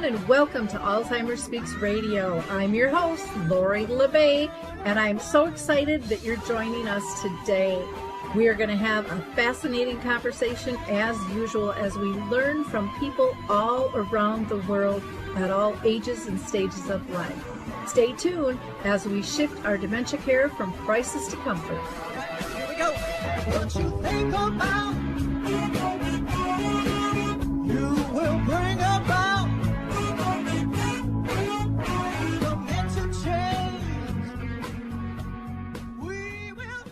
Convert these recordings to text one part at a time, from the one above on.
and welcome to Alzheimer's Speaks Radio. I'm your host, Lori LeBay, and I'm so excited that you're joining us today. We are going to have a fascinating conversation as usual as we learn from people all around the world at all ages and stages of life. Stay tuned as we shift our dementia care from crisis to comfort. Here we go. What you think about, you will bring about the mental change. We will.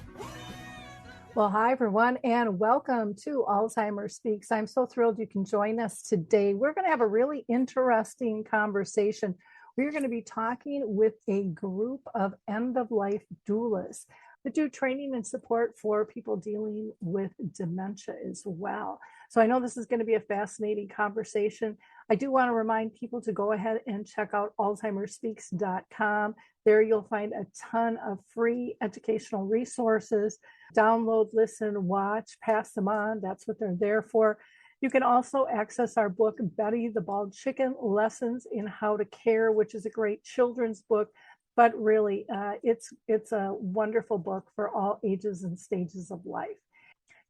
Well, hi, everyone, and welcome to Alzheimer's Speaks. I'm so thrilled you can join us today. We're going to have a really interesting conversation. We're going to be talking with a group of end-of-life doulas that do training and support for people dealing with dementia as well. So I know this is going to be a fascinating conversation. I do want to remind people to go ahead and check out alzheimersspeaks.com. There you'll find a ton of free educational resources. Download, listen, watch, pass them on. That's what they're there for. You can also access our book, Betty the Bald Chicken, Lessons in How to Care, which is a great children's book, but really it's a wonderful book for all ages and stages of life.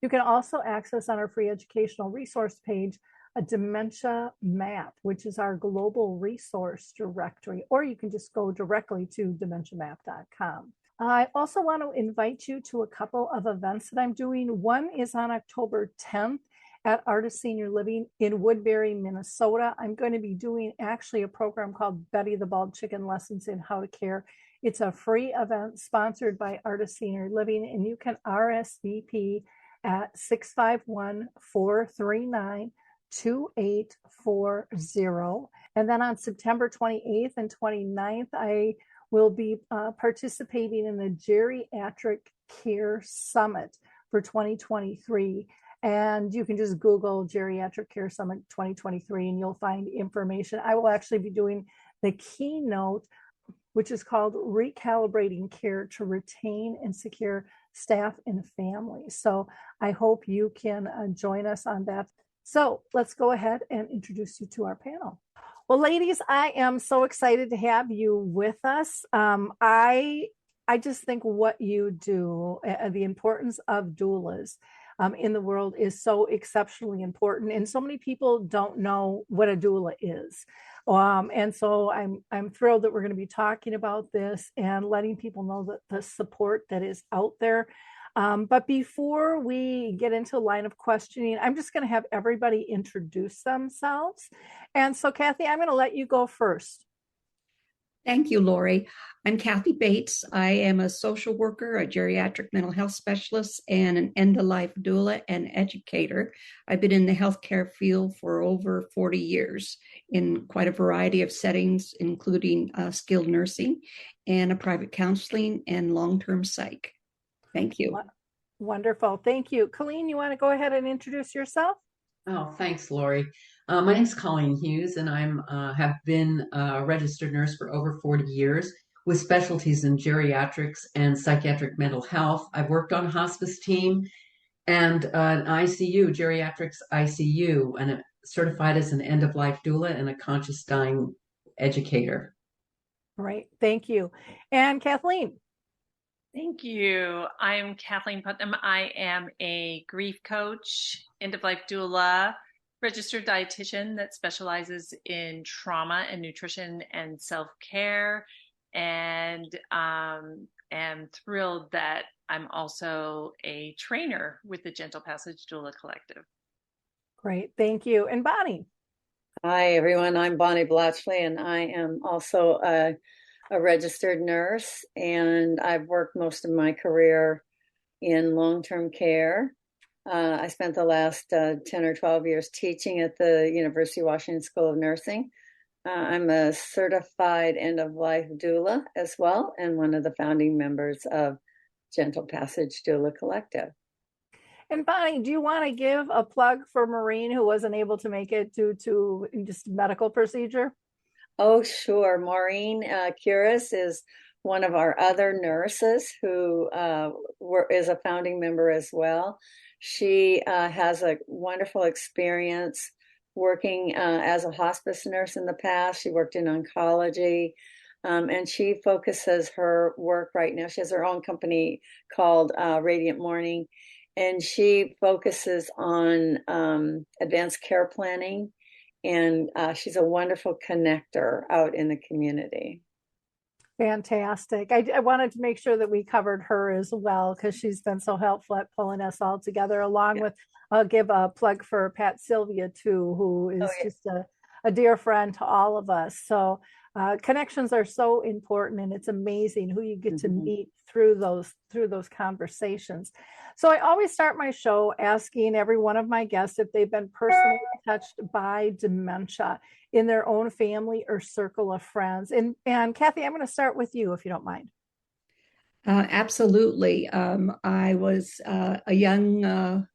You can also access on our free educational resource page a dementia map, which is our global resource directory, or you can just go directly to dementiamap.com. I also want to invite you to a couple of events that I'm doing. One is on October 10th at Artist Senior Living in Woodbury, Minnesota. I'm going to be doing actually a program called Betty the Bald Chicken, Lessons in How to Care. It's a free event sponsored by Artist Senior Living, and you can RSVP at 651-439-2840. And then on September 28th and 29th, I will be participating in the Geriatric Care Summit for 2023. And you can just Google Geriatric Care Summit 2023 and you'll find information. I will actually be doing the keynote, which is called Recalibrating Care to Retain and Secure Staff and Families. So I hope you can join us on that. So let's go ahead and introduce you to our panel. Well, ladies, I am so excited to have you with us. I just think what you do, the importance of doulas in the world is so exceptionally important. And so many people don't know what a doula is. And so I'm thrilled that we're going to be talking about this and letting people know that the support that is out there. But before we get into a line of questioning, I'm just going to have everybody introduce themselves. And so, Kathy, I'm going to let you go first. Thank you, Lori. I'm Kathy Bates. I am a social worker, a geriatric mental health specialist, and an end-of-life doula and educator. I've been in the healthcare field for over 40 years in quite a variety of settings, including skilled nursing and a private counseling and long-term psych. Thank you. Wonderful. Thank you. Colleen, you want to go ahead and introduce yourself? Oh, thanks, Lori. My name's Colleen Hewes, and I'm have been a registered nurse for over 40 years with specialties in geriatrics and psychiatric mental health. I've worked on a hospice team and an ICU, geriatrics ICU, and I'm certified as an end-of-life doula and a conscious dying educator. Right. Thank you. And Kathleen. Thank you. I'm Kathleen Putnam. I am a grief coach, end-of-life doula, registered dietitian that specializes in trauma and nutrition and self-care, and am thrilled that I'm also a trainer with the Gentle Passage Doula Collective. Great. Thank you. And Bonnie. Hi, everyone. I'm Bonnie Blachly, and I am also a registered nurse, and I've worked most of my career in long-term care. I spent the last 10 or 12 years teaching at the University of Washington School of Nursing. I'm a certified end-of-life doula as well, and one of the founding members of Gentle Passage Doula Collective. And Bonnie, do you want to give a plug for Maureen, who wasn't able to make it due to just medical procedure? Oh, sure. Maureen Curis is one of our other nurses who is a founding member as well. She has a wonderful experience working as a hospice nurse in the past. She worked in oncology, and she focuses her work right now. She has her own company called Radiant Morning, and she focuses on advanced care planning, and she's a wonderful connector out in the community. Fantastic. I wanted to make sure that we covered her as well because she's been so helpful at pulling us all together, along with, I'll give a plug for Pat Sylvia too, who is just a dear friend to all of us. So connections are so important, and it's amazing who you get to meet through those conversations. So I always start my show asking every one of my guests if they've been personally touched by dementia in their own family or circle of friends. And Kathy, I'm going to start with you, if you don't mind. Absolutely. I was a young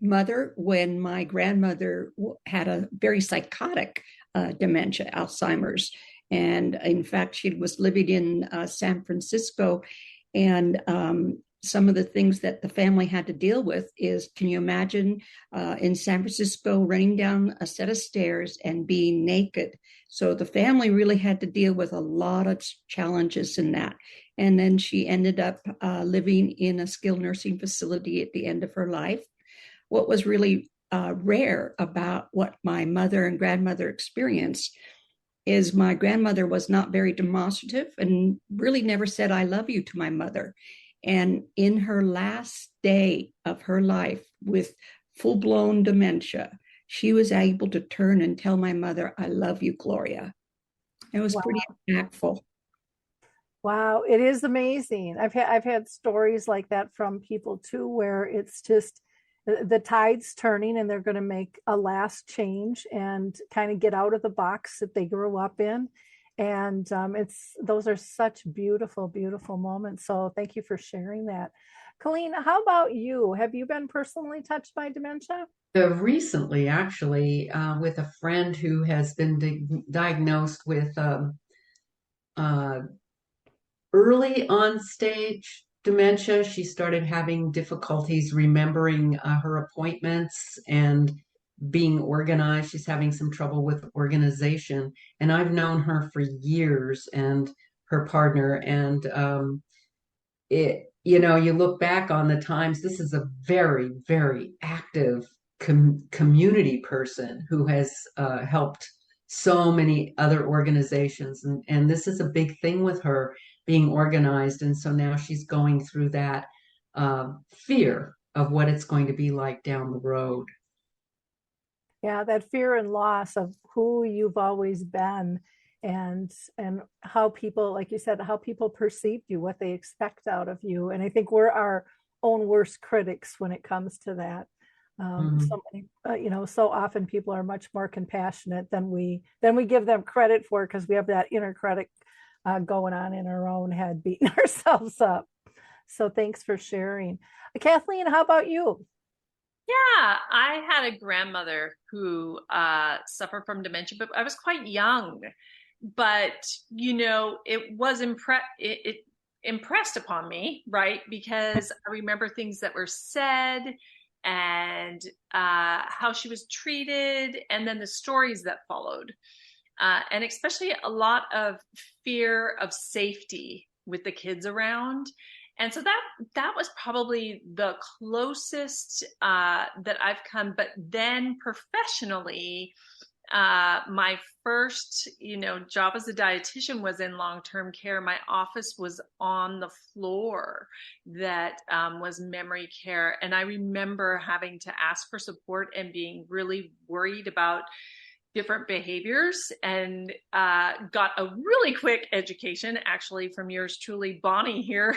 mother when my grandmother had a very psychotic dementia, Alzheimer's. And in fact, she was living in San Francisco. And some of the things that the family had to deal with is, can you imagine in San Francisco running down a set of stairs and being naked? So the family really had to deal with a lot of challenges in that. And then she ended up living in a skilled nursing facility at the end of her life. What was really rare about what my mother and grandmother experienced is my grandmother was not very demonstrative and really never said, I love you to my mother. And in her last day of her life with full-blown dementia, she was able to turn and tell my mother, I love you, Gloria. It was pretty impactful. Wow, it is amazing. I've had stories like that from people too, where it's just the tide's turning and they're going to make a last change and kind of get out of the box that they grew up in. And those are such beautiful, beautiful moments. So thank you for sharing that. Colleen, how about you? Have you been personally touched by dementia? Recently, actually, with a friend who has been diagnosed with early on stage dementia. She started having difficulties remembering her appointments and being organized. She's having some trouble with organization. And I've known her for years and her partner. And you look back on the times, this is a very, very active community person who has helped so many other organizations. And this is a big thing with her, being organized. And so now she's going through that fear of what it's going to be like down the road. Yeah, that fear and loss of who you've always been, and how people, like you said, how people perceive you, what they expect out of you. And I think we're our own worst critics when it comes to that. So many, so often people are much more compassionate than we give them credit for, because we have that inner critic going on in our own head, beating ourselves up. So thanks for sharing. Kathleen, how about you? Yeah, I had a grandmother who suffered from dementia, but I was quite young. But it was it impressed upon me, right? Because I remember things that were said and how she was treated, and then the stories that followed, and especially a lot of fear of safety with the kids around. And so that was probably the closest that I've come. But then professionally, my first, job as a dietitian was in long-term care. My office was on the floor that was memory care. And I remember having to ask for support and being really worried about different behaviors, and got a really quick education, actually, from yours truly, Bonnie here.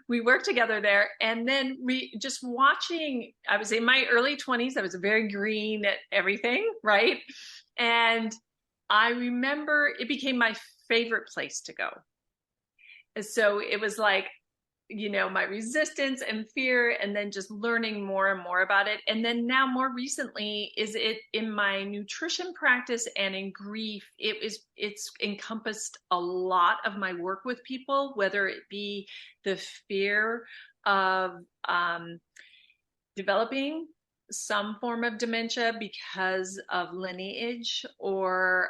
We worked together there. And then just watching, I was in my early 20s. I was very green at everything, right? And I remember it became my favorite place to go. So it was like, my resistance and fear, and then just learning more and more about it. And then now more recently is it in my nutrition practice and in grief, it's encompassed a lot of my work with people, whether it be the fear of developing some form of dementia because of lineage or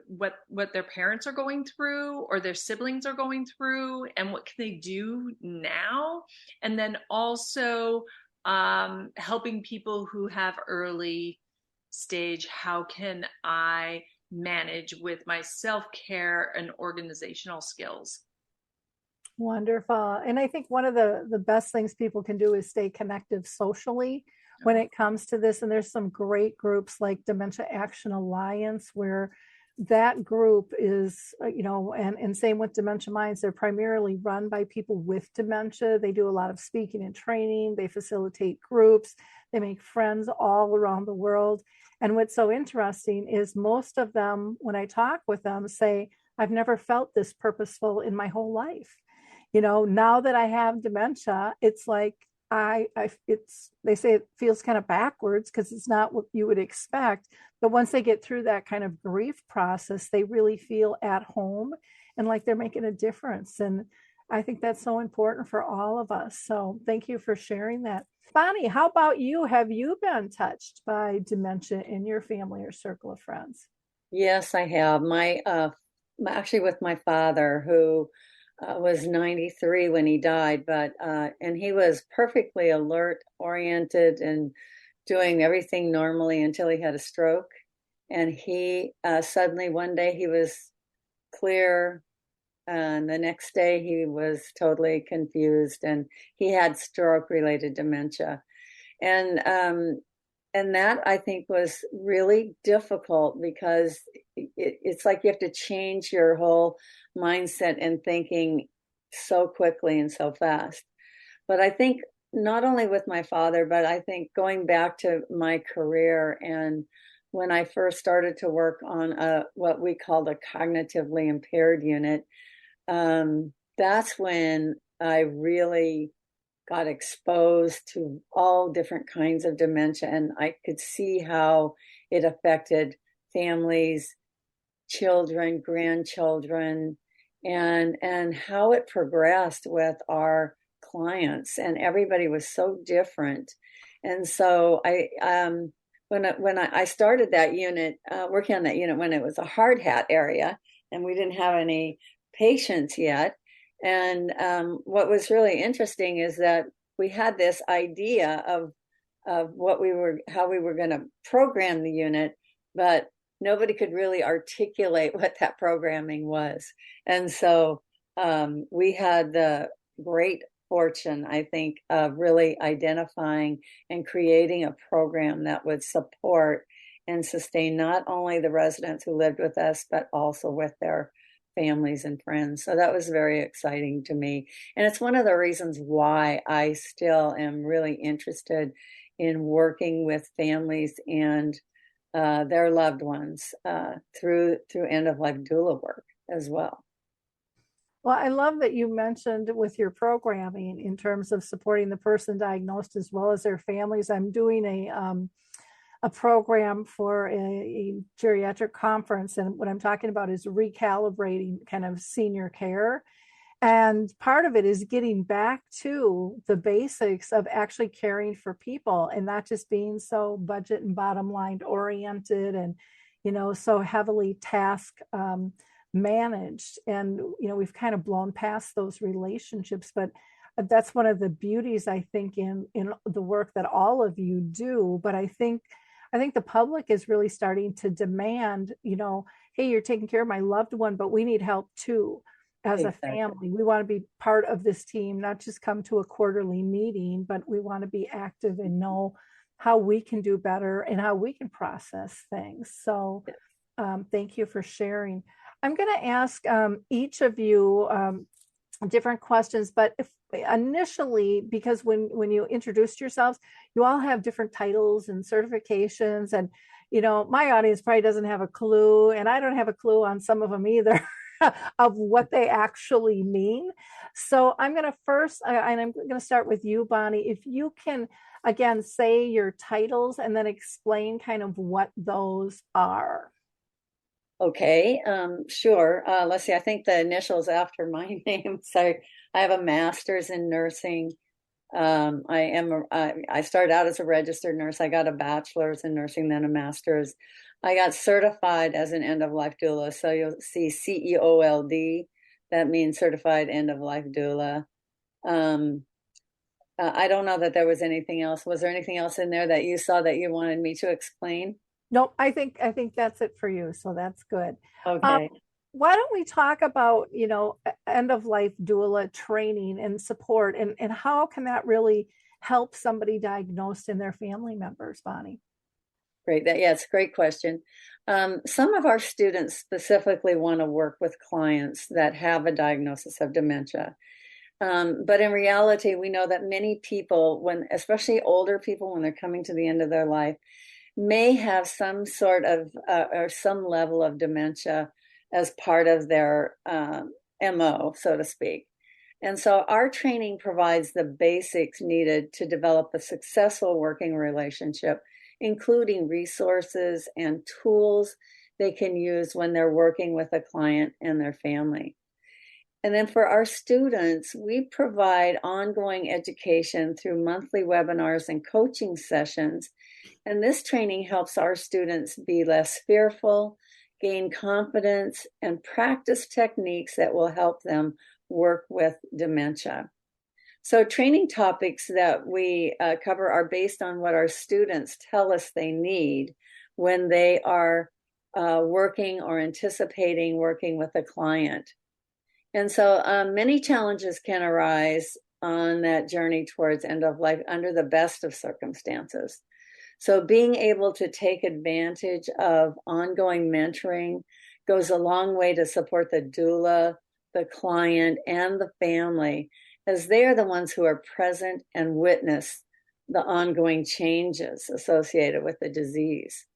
what their parents are going through or their siblings are going through, and what can they do now? And then also helping people who have early stage, how can I manage with my self-care and organizational skills? Wonderful. And I think one of the best things people can do is stay connected socially when it comes to this. And there's some great groups like Dementia Action Alliance, where that group is, and same with Dementia Minds. They're primarily run by people with dementia. They do a lot of speaking and training. They facilitate groups. They make friends all around the world. And what's so interesting is most of them, when I talk with them, say, I've never felt this purposeful in my whole life. Now that I have dementia, it's like they say it feels kind of backwards because it's not what you would expect. But once they get through that kind of grief process, they really feel at home and like they're making a difference. And I think that's so important for all of us. So thank you for sharing that. Bonnie, how about you? Have you been touched by dementia in your family or circle of friends? Yes, I have. Actually with my father, who was 93 when he died, and he was perfectly alert, oriented, and doing everything normally until he had a stroke. And he suddenly one day he was clear, and the next day he was totally confused, and he had stroke-related dementia. And that I think was really difficult because it's like you have to change your whole mindset and thinking so quickly and so fast. But I think not only with my father, but I think going back to my career and when I first started to work on what we called a cognitively impaired unit, that's when I really got exposed to all different kinds of dementia, and I could see how it affected families, children, grandchildren, and how it progressed with our clients, and everybody was so different. And so when I started that unit, working on that unit when it was a hard hat area, and we didn't have any patients yet. And what was really interesting is that we had this idea of how we were going to program the unit, but nobody could really articulate what that programming was. And so we had the great fortune, I think, of really identifying and creating a program that would support and sustain not only the residents who lived with us, but also with their families and friends. So that was very exciting to me. And it's one of the reasons why I still am really interested in working with families and their loved ones through end-of-life doula work as well. Well, I love that you mentioned with your programming in terms of supporting the person diagnosed as well as their families. I'm doing a program for a geriatric conference, and what I'm talking about is recalibrating kind of senior care. And part of it is getting back to the basics of actually caring for people and not just being so budget and bottom line oriented and, so heavily task managed. And, we've kind of blown past those relationships, but that's one of the beauties, I think, in the work that all of you do. But I think the public is really starting to demand, hey, you're taking care of my loved one, but we need help too. As a family, we want to be part of this team, not just come to a quarterly meeting, but we want to be active and know how we can do better and how we can process things. So thank you for sharing. I'm going to ask each of you different questions, but initially, because when you introduced yourselves, you all have different titles and certifications, and my audience probably doesn't have a clue, and I don't have a clue on some of them either of what they actually mean. So I'm going to first, and I'm going to start with you, Bonnie. If you can, again, say your titles and then explain kind of what those are. Okay, sure. Let's see, I think the initials after my name. So I have a master's in nursing, I started out as a registered nurse. I got a bachelor's in nursing, then a master's. I got certified as an end-of-life doula. So you'll see CEOLD. That means certified end-of-life doula. I don't know that there was anything else. Was there anything else in there that you saw that you wanted me to explain? Nope, I think that's it for you. So that's good. Okay. Why don't we talk about, end of life doula training and support, and how can that really help somebody diagnosed and their family members, Bonnie? Great. It's a great question. Some of our students specifically want to work with clients that have a diagnosis of dementia. But in reality, we know that many people, especially older people, when they're coming to the end of their life, may have some sort of or some level of dementia as part of their MO, so to speak. And so our training provides the basics needed to develop a successful working relationship, including resources and tools they can use when they're working with a client and their family. And then for our students, we provide ongoing education through monthly webinars and coaching sessions. And this training helps our students be less fearful, gain confidence, and practice techniques that will help them work with dementia. So training topics that we cover are based on what our students tell us they need when they are working or anticipating working with a client. And so many challenges can arise on that journey towards end of life under the best of circumstances. So being able to take advantage of ongoing mentoring goes a long way to support the doula, the client, and the family, as they are the ones who are present and witness the ongoing changes associated with the disease.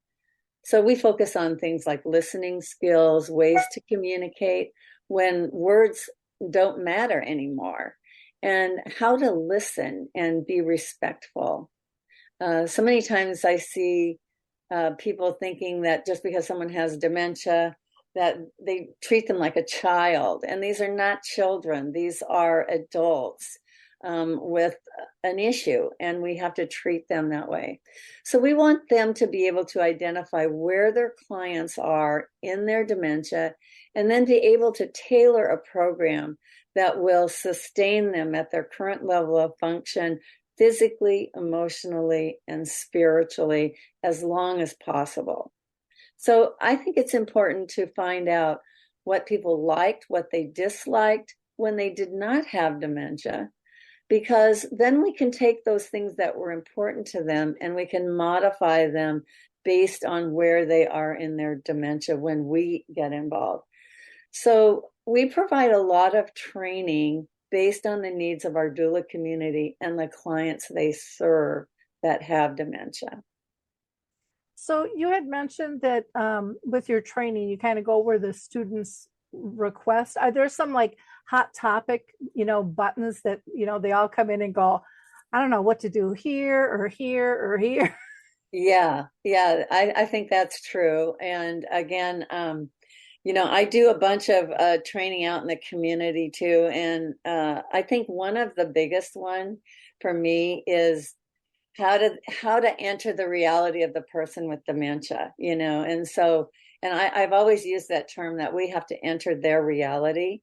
So we focus on things like listening skills, ways to communicate when words don't matter anymore, and how to listen and be respectful. So many times I see people thinking that just because someone has dementia, that they treat them like a child. And these are not children. These are adults with an issue, and we have to treat them that way. So we want them to be able to identify where their clients are in their dementia, and then be able to tailor a program that will sustain them at their current level of function, physically, emotionally, and spiritually, as long as possible. So I think it's important to find out what people liked, what they disliked when they did not have dementia, because then we can take those things that were important to them and we can modify them based on where they are in their dementia when we get involved. So we provide a lot of training based on the needs of our doula community and the clients they serve that have dementia. So you had mentioned that with your training, you kind of go where the students request. Are there some like hot topic, buttons that, they all come in and go, I don't know what to do here or here or here? Yeah, I think that's true. And again, I do a bunch of training out in the community too. And I think one of the biggest one for me is how to enter the reality of the person with dementia, and so, and I've always used that term that we have to enter their reality,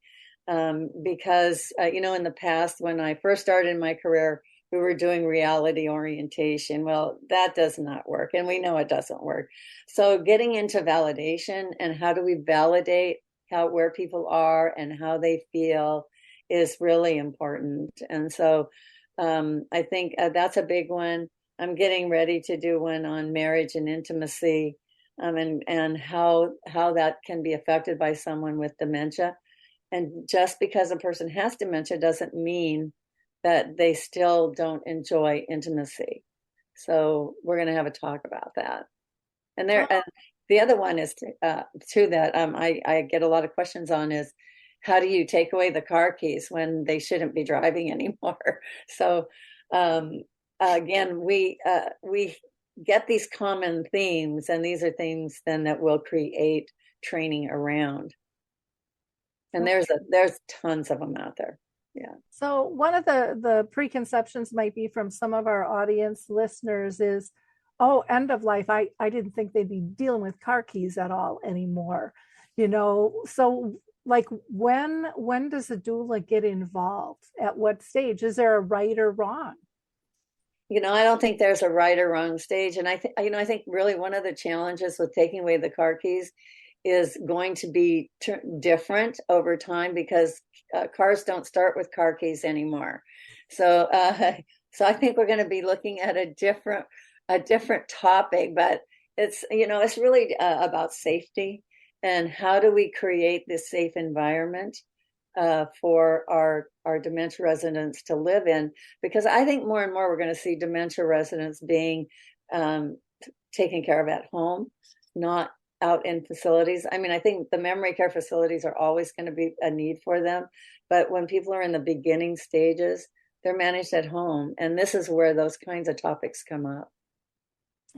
because, in the past, when I first started in my career, we were doing reality orientation. Well, that does not work, and we know it doesn't work. So getting into validation and how do we validate where people are and how they feel is really important. And so I think that's a big one. I'm getting ready to do one on marriage and intimacy, and how that can be affected by someone with dementia. And just because a person has dementia doesn't mean that they still don't enjoy intimacy. So we're going to have a talk about that. And the other one is too that I get a lot of questions on is, how do you take away the car keys when they shouldn't be driving anymore? So again, we get these common themes, and these are things then that we'll create training around. And there's tons of them out there. Yeah. So one of the preconceptions might be from some of our audience listeners is, oh, end of life. I didn't think they'd be dealing with car keys at all anymore. So like when does a doula get involved? At what stage? Is there a right or wrong? I don't think there's a right or wrong stage. And I think really one of the challenges with taking away the car keys is going to be different over time, because cars don't start with car keys anymore. So I think we're going to be looking at a different topic, but it's really about safety, and how do we create this safe environment for our dementia residents to live in, because I think more and more we're going to see dementia residents being taken care of at home, not out in facilities. I mean, I think the memory care facilities are always going to be a need for them, but when people are in the beginning stages, they're managed at home, and this is where those kinds of topics come up.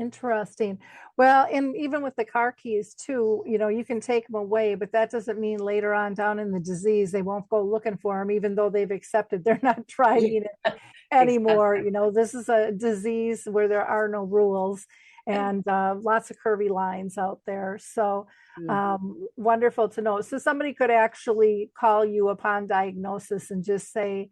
Interesting. Well, and even with the car keys too, you can take them away, but that doesn't mean later on down in the disease, they won't go looking for them, even though they've accepted they're not trying it anymore. Exactly. This is a disease where there are no rules, and lots of curvy lines out there. So wonderful to know. So somebody could actually call you upon diagnosis and just say,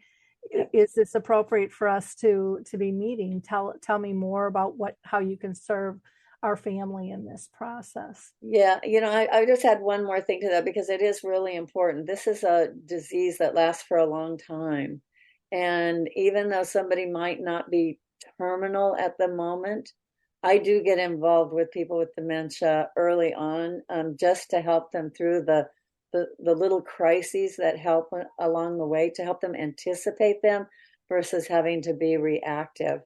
is this appropriate for us to be meeting? Tell me more about how you can serve our family in this process. Yeah, I just had one more thing to that, because it is really important. This is a disease that lasts for a long time. And even though somebody might not be terminal at the moment, I do get involved with people with dementia early on, just to help them through the little crises that help along the way, to help them anticipate them versus having to be reactive.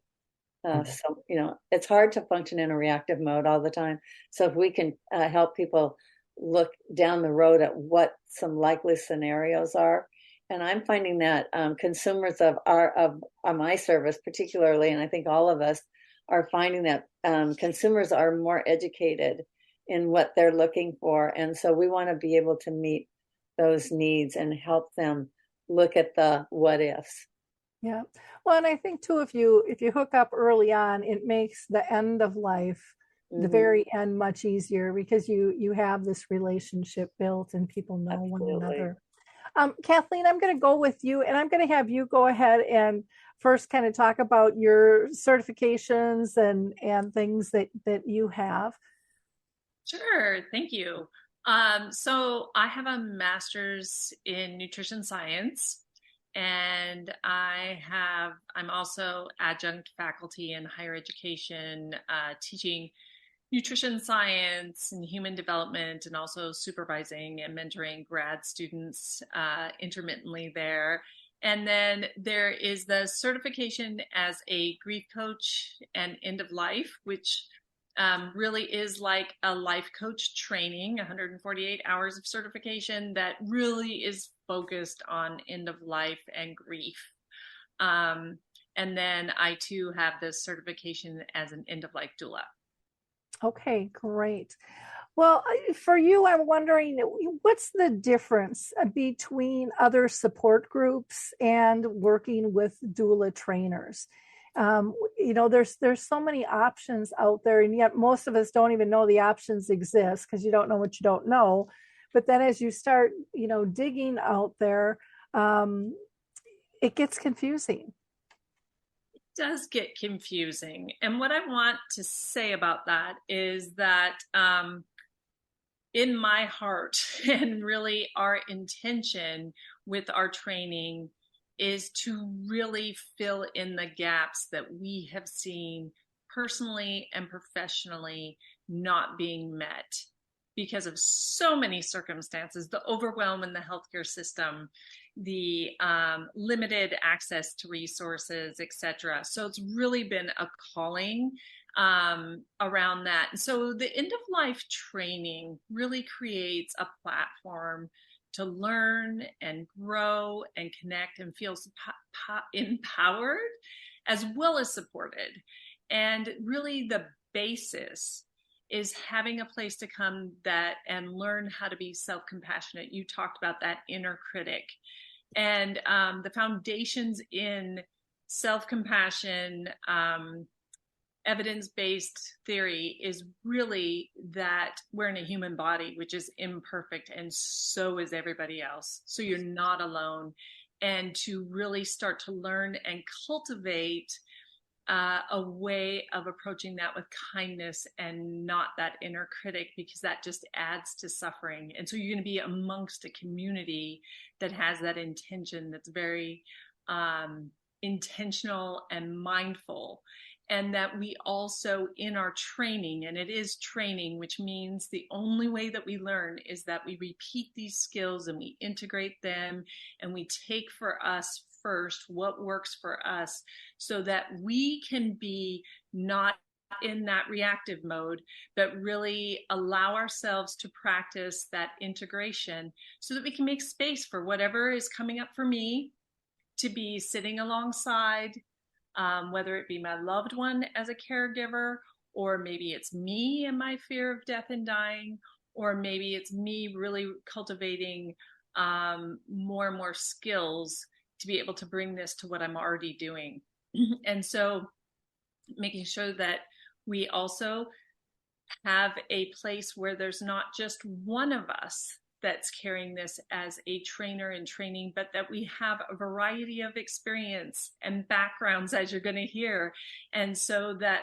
So, it's hard to function in a reactive mode all the time. So if we can help people look down the road at what some likely scenarios are. And I'm finding that consumers of my service particularly, and I think all of us are finding that consumers are more educated in what they're looking for. And so we want to be able to meet those needs and help them look at the what ifs. Yeah. Well, and I think too, if you hook up early on, it makes the end of life, the very end, much easier, because you have this relationship built and people know Absolutely. one another. Kathleen, I'm going to go with you, and I'm going to have you go ahead and first kind of talk about your certifications and things that you have. Sure. Thank you. So I have a master's in nutrition science, and I'm also adjunct faculty in higher education, teaching nutrition science and human development, and also supervising and mentoring grad students intermittently there. And then there is the certification as a grief coach and end of life, which really is like a life coach training, 148 hours of certification that really is focused on end of life and grief. And then I too have this certification as an end of life doula. Okay, great. Well, for you, I'm wondering, what's the difference between other support groups and working with doula trainers? There's so many options out there, and yet most of us don't even know the options exist, because you don't know what you don't know. But then as you start, digging out there, it gets confusing. Does get confusing. And what I want to say about that is that in my heart, and really our intention with our training, is to really fill in the gaps that we have seen personally and professionally not being met because of so many circumstances, the overwhelm in the healthcare system, the limited access to resources, etc. So it's really been a calling around that. And so the end of life training really creates a platform to learn and grow and connect and feel empowered as well as supported. And really the basis is having a place to come and learn how to be self-compassionate. You talked about that inner critic. And the foundations in self-compassion, evidence-based theory is really that we're in a human body, which is imperfect, and so is everybody else. So you're not alone. And to really start to learn and cultivate a way of approaching that with kindness and not that inner critic, because that just adds to suffering. And so you're going to be amongst a community that has that intention, that's very intentional and mindful. And that we also, in our training, and it is training, which means the only way that we learn is that we repeat these skills and we integrate them, and we take for us first what works for us, so that we can be not in that reactive mode, but really allow ourselves to practice that integration, so that we can make space for whatever is coming up for me to be sitting alongside, whether it be my loved one as a caregiver, or maybe it's me and my fear of death and dying, or maybe it's me really cultivating more and more skills to be able to bring this to what I'm already doing. And so making sure that we also have a place where there's not just one of us that's carrying this as a trainer in training, but that we have a variety of experience and backgrounds, as you're going to hear. And so that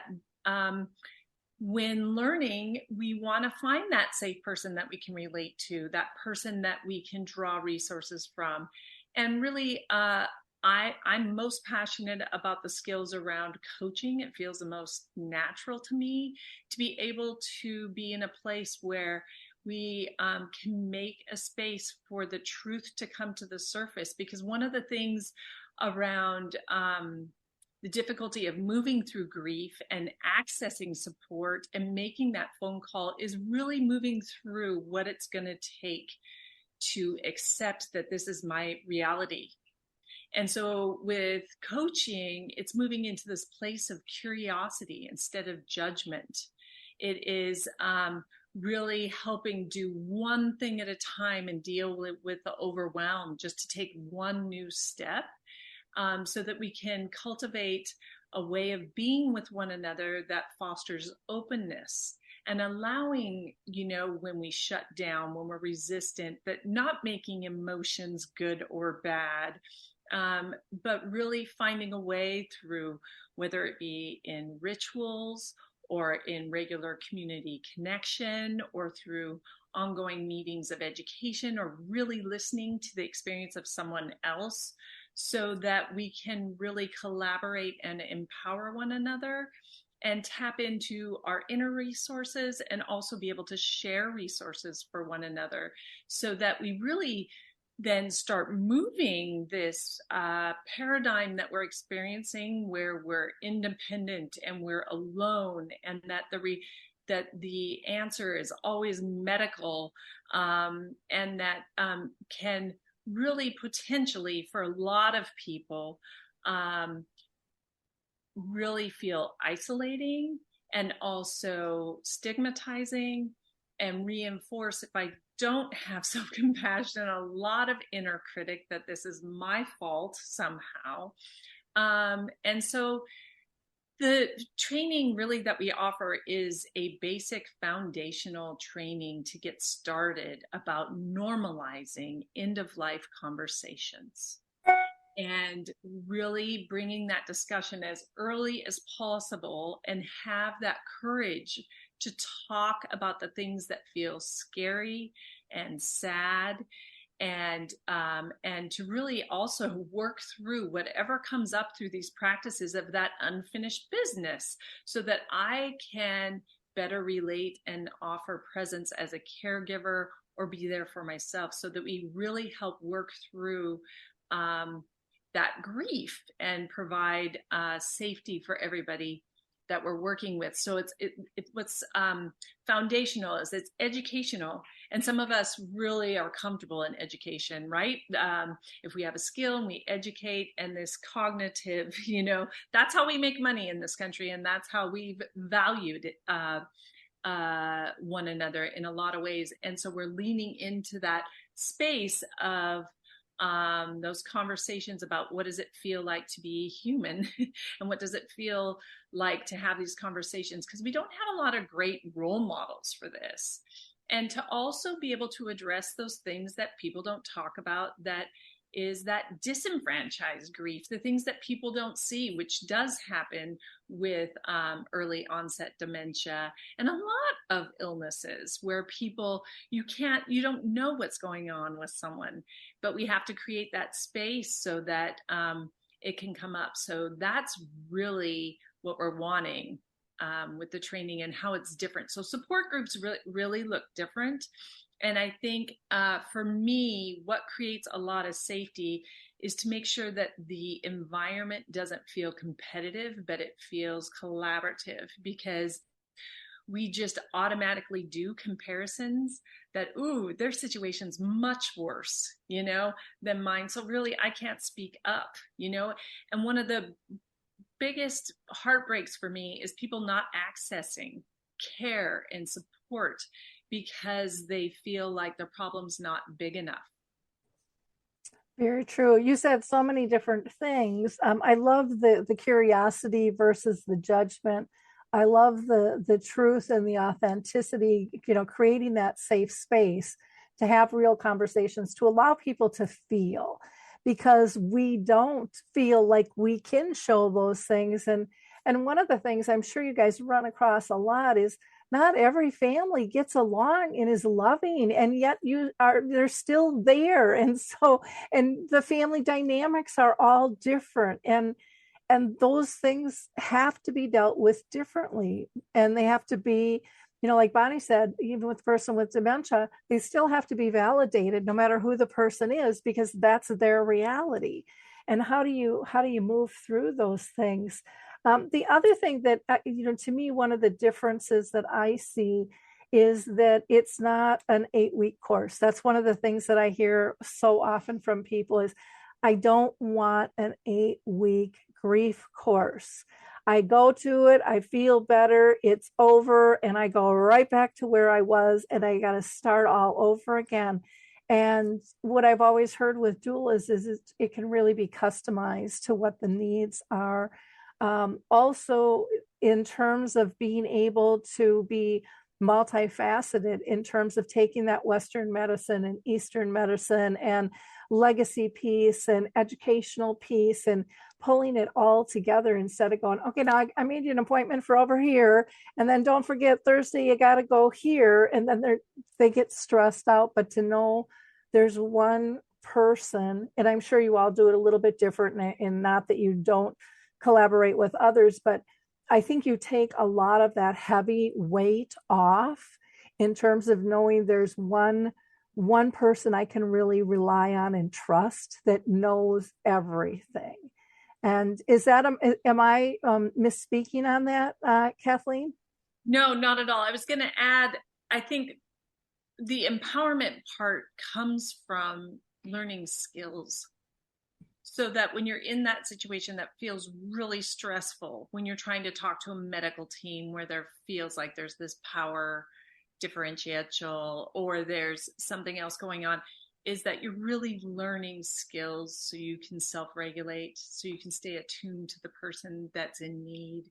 when learning, we want to find that safe person that we can relate to, that person that we can draw resources from. And really, I'm most passionate about the skills around coaching. It feels the most natural to me to be able to be in a place where we can make a space for the truth to come to the surface. Because one of the things around the difficulty of moving through grief and accessing support and making that phone call is really moving through what it's going to take to accept that this is my reality. And so with coaching, it's moving into this place of curiosity instead of judgment. It is really helping do one thing at a time and deal with the overwhelm, just to take one new step, so that we can cultivate a way of being with one another that fosters openness and allowing, when we shut down, when we're resistant, but not making emotions good or bad, but really finding a way through, whether it be in rituals or in regular community connection, or through ongoing meetings of education, or really listening to the experience of someone else, so that we can really collaborate and empower one another and tap into our inner resources, and also be able to share resources for one another, so that we really then start moving this paradigm that we're experiencing, where we're independent and we're alone, and that the answer is always medical, and that can really potentially, for a lot of people, really feel isolating and also stigmatizing, and reinforce, if I don't have self-compassion, a lot of inner critic, that this is my fault somehow. And so the training really that we offer is a basic foundational training to get started about normalizing end-of-life conversations, and really bringing that discussion as early as possible, and have that courage to talk about the things that feel scary and sad, and to really also work through whatever comes up through these practices of that unfinished business, so that I can better relate and offer presence as a caregiver, or be there for myself, so that we really help work through that grief and provide safety for everybody that we're working with. So it's what's foundational is it's educational, and some of us really are comfortable in education, right? If we have a skill and we educate, and this cognitive, that's how we make money in this country, and that's how we've valued one another in a lot of ways. And so we're leaning into that space of those conversations about what does it feel like to be human and what does it feel like to have these conversations, because we don't have a lot of great role models for this. And to also be able to address those things that people don't talk about, that is that disenfranchised grief, the things that people don't see, which does happen with early onset dementia and a lot of illnesses where people, you don't know what's going on with someone, but we have to create that space so that it can come up. So that's really what we're wanting with the training and how it's different. So support groups really look different. And I think for me, what creates a lot of safety is to make sure that the environment doesn't feel competitive, but it feels collaborative, because we just automatically do comparisons that, ooh, their situation's much worse, than mine. So really, I can't speak up, and one of the biggest heartbreaks for me is people not accessing care and support because they feel like their problem's not big enough. Very true. You said so many different things. I love the curiosity versus the judgment. I love the truth and the authenticity, creating that safe space to have real conversations, to allow people to feel, because we don't feel like we can show those things. And one of the things I'm sure you guys run across a lot is not every family gets along and is loving, and yet they're still there. And the family dynamics are all different. And those things have to be dealt with differently. And they have to be, like Bonnie said, even with the person with dementia, they still have to be validated no matter who the person is, because that's their reality. And how do you move through those things? The other thing that, to me, one of the differences that I see is that it's not an 8-week course. That's one of the things that I hear so often from people is, I don't want an 8-week grief course. I go to it, I feel better, it's over, and I go right back to where I was, and I got to start all over again. And what I've always heard with doulas is it can really be customized to what the needs are. Also, in terms of being able to be multifaceted, in terms of taking that Western medicine and Eastern medicine and legacy piece and educational piece and pulling it all together, instead of going, okay, now I made you an appointment for over here, and then don't forget Thursday you got to go here, and then they get stressed out. But to know there's one person, and I'm sure you all do it a little bit different, and not that you don't collaborate with others, but I think you take a lot of that heavy weight off in terms of knowing there's one person I can really rely on and trust that knows everything. And am I misspeaking on that, Kathleen? No, not at all. I was going to add, I think the empowerment part comes from learning skills. So that when you're in that situation that feels really stressful, when you're trying to talk to a medical team where there feels like there's this power differential or there's something else going on, is that you're really learning skills so you can self-regulate, so you can stay attuned to the person that's in need,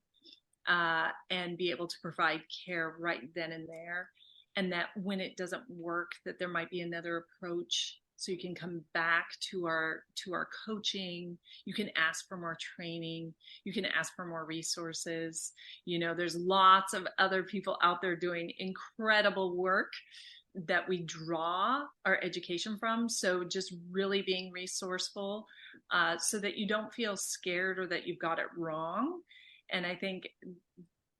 and be able to provide care right then and there. And that when it doesn't work, that there might be another approach. So you can come back to our coaching. You can ask for more training. You can ask for more resources. There's lots of other people out there doing incredible work that we draw our education from. So just really being resourceful, so that you don't feel scared or that you've got it wrong. And I think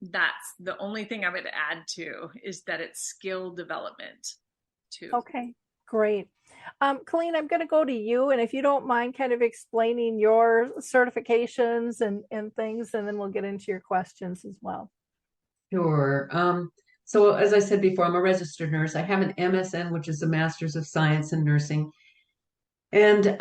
that's the only thing I would add to, is that it's skill development too. Okay. Great. Colleen, I'm going to go to you. And if you don't mind kind of explaining your certifications and things, and then we'll get into your questions as well. Sure. So as I said before, I'm a registered nurse. I have an MSN, which is a Master's of Science in Nursing. And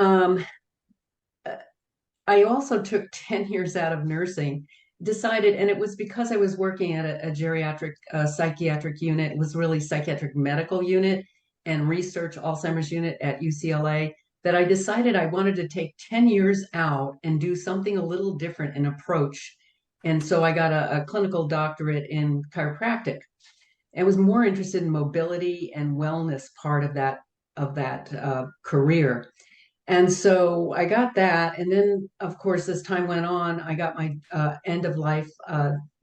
I also took 10 years out of nursing, decided, and it was because I was working at a geriatric psychiatric unit. It was really psychiatric medical unit and research Alzheimer's unit at UCLA. that I decided I wanted to take 10 years out and do something a little different in approach. And so I got a clinical doctorate in chiropractic and was more interested in mobility and wellness part of that career. And so I got that. And then, of course, as time went on, I got my end-of-life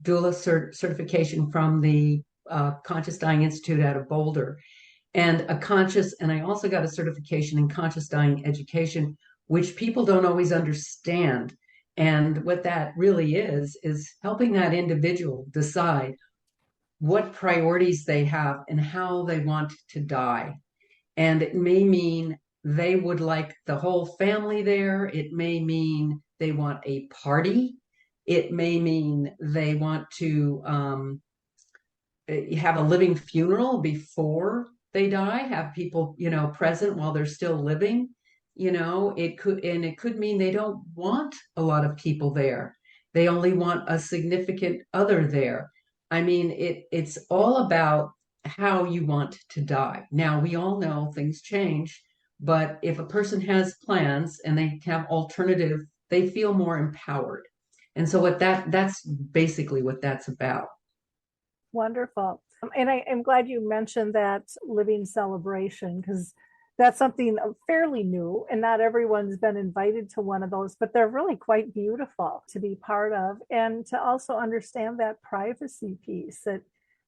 doula certification from the Conscious Dying Institute out of Boulder. And I also got a certification in conscious dying education, which people don't always understand. And what that really is helping that individual decide what priorities they have and how they want to die. And it may mean they would like the whole family there. It may mean they want a party. It may mean they want to have a living funeral before they die, have people, present while they're still living. It could mean they don't want a lot of people there. They only want a significant other there. I mean, it's all about how you want to die. Now, we all know things change, but if a person has plans and they have alternative, they feel more empowered. And so that's basically what that's about. Wonderful. And I am glad you mentioned that living celebration, because that's something fairly new and not everyone's been invited to one of those, but they're really quite beautiful to be part of, and to also understand that privacy piece, that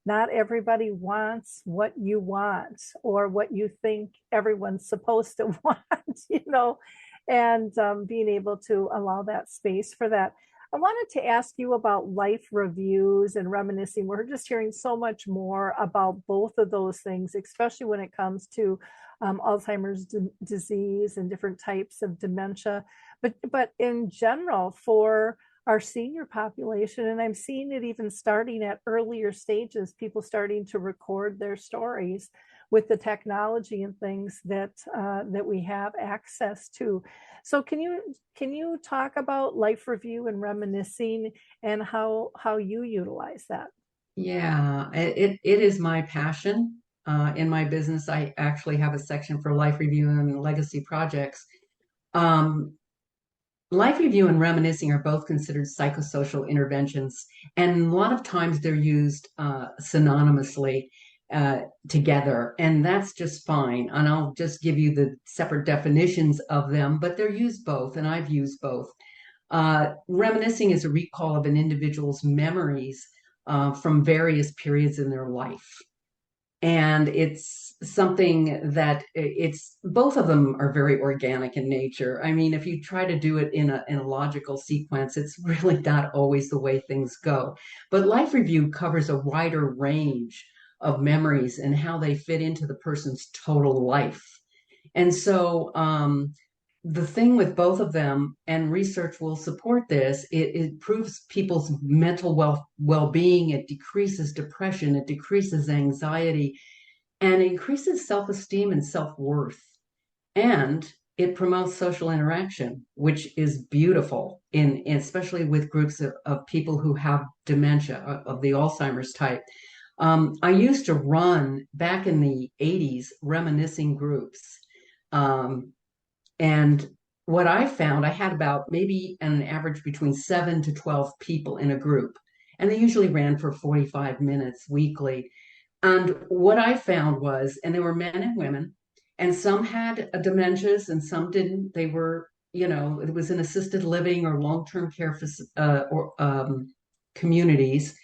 not everybody wants what you want or what you think everyone's supposed to want, and being able to allow that space for that. I wanted to ask you about life reviews and reminiscing. We're just hearing so much more about both of those things, especially when it comes to Alzheimer's disease and different types of dementia. But in general, for our senior population, and I'm seeing it even starting at earlier stages, people starting to record their stories with the technology and things that we have access to. So can you talk about life review and reminiscing and how you utilize that? Yeah, it is my passion. In my business, I actually have a section for life review and legacy projects. Life review and reminiscing are both considered psychosocial interventions, and a lot of times they're used synonymously together, and that's just fine. And I'll just give you the separate definitions of them, but they're used both, and I've used both. Reminiscing is a recall of an individual's memories from various periods in their life. And it's something that both of them are very organic in nature. I mean, if you try to do it in a logical sequence, it's really not always the way things go. But life review covers a wider range of memories and how they fit into the person's total life. And so the thing with both of them, and research will support this, it improves people's mental well-being, it decreases depression, it decreases anxiety, and increases self-esteem and self-worth. And it promotes social interaction, which is beautiful, especially with groups of people who have dementia, of the Alzheimer's type. I used to run, back in the 80s, reminiscing groups. And what I found, I had about maybe an average between 7 to 12 people in a group, and they usually ran for 45 minutes weekly. And what I found was, and there were men and women, and some had dementias and some didn't. They were, it was in assisted living or long-term care communities.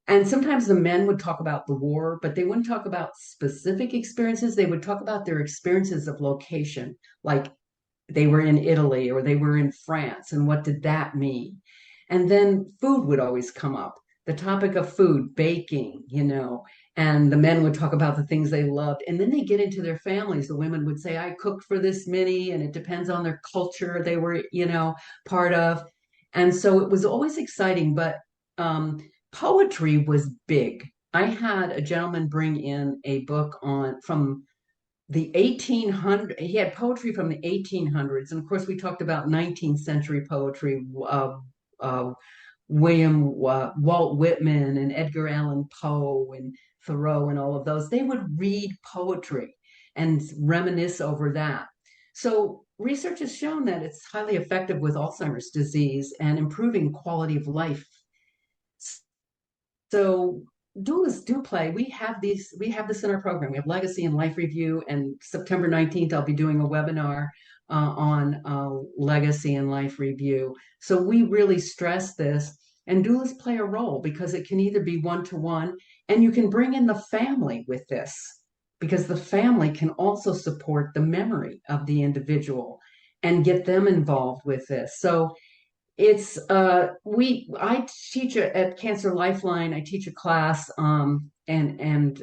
And sometimes the men would talk about the war, but they wouldn't talk about specific experiences. They would talk about their experiences of location, like they were in Italy or they were in France, and what did that mean? And then food would always come up, the topic of food, baking, and the men would talk about the things they loved. And then they get into their families. The women would say, I cooked for this many, and it depends on their culture they were, part of. And so it was always exciting, but poetry was big. I had a gentleman bring in a book from the 1800s. He had poetry from the 1800s. And of course, we talked about 19th century poetry, Walt Whitman and Edgar Allan Poe and Thoreau and all of those. They would read poetry and reminisce over that. So research has shown that it's highly effective with Alzheimer's disease and improving quality of life. So doulas do play. We have this in our program. We have legacy and life review, and September 19th, I'll be doing a webinar on legacy and life review. So we really stress this, and doulas play a role because it can either be one-to-one, and you can bring in the family with this, because the family can also support the memory of the individual and get them involved with this. So it's I teach at Cancer Lifeline. I teach a class, and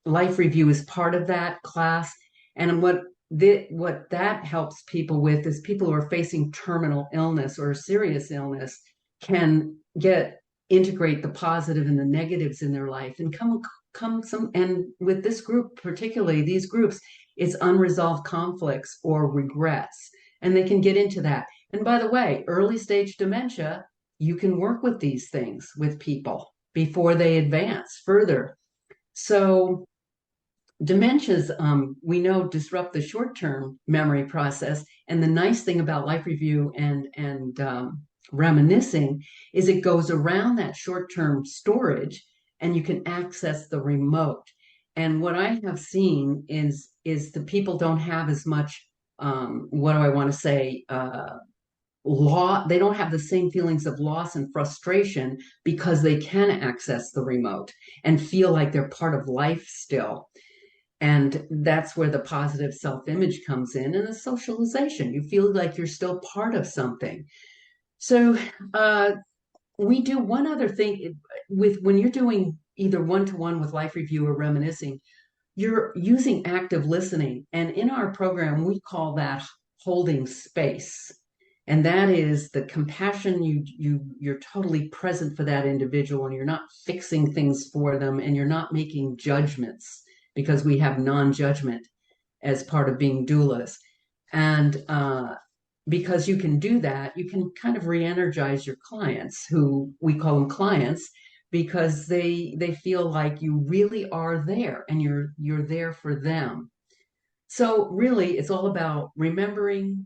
life review is part of that class. And what that helps people with is people who are facing terminal illness or serious illness can integrate the positive and the negatives in their life and and with this group, particularly these groups, it's unresolved conflicts or regrets, and they can get into that. And by the way, early stage dementia, you can work with these things with people before they advance further. So dementias, we know, disrupt the short-term memory process. And the nice thing about life review and reminiscing is it goes around that short-term storage, and you can access the remote. And what I have seen is the people don't have as much, what do I want to say, they don't have the same feelings of loss and frustration because they can access the remote and feel like they're part of life still. And that's where the positive self-image comes in, and the socialization. You feel like you're still part of something. So we do one other thing when you're doing either one-to-one with life review or reminiscing, you're using active listening. And in our program, we call that holding space. And that is the compassion. You're totally present for that individual, and you're not fixing things for them, and you're not making judgments, because we have non-judgment as part of being doulas. And because you can do that, you can kind of re-energize your clients, who we call them clients, because they feel like you really are there and you're there for them. So really, it's all about remembering,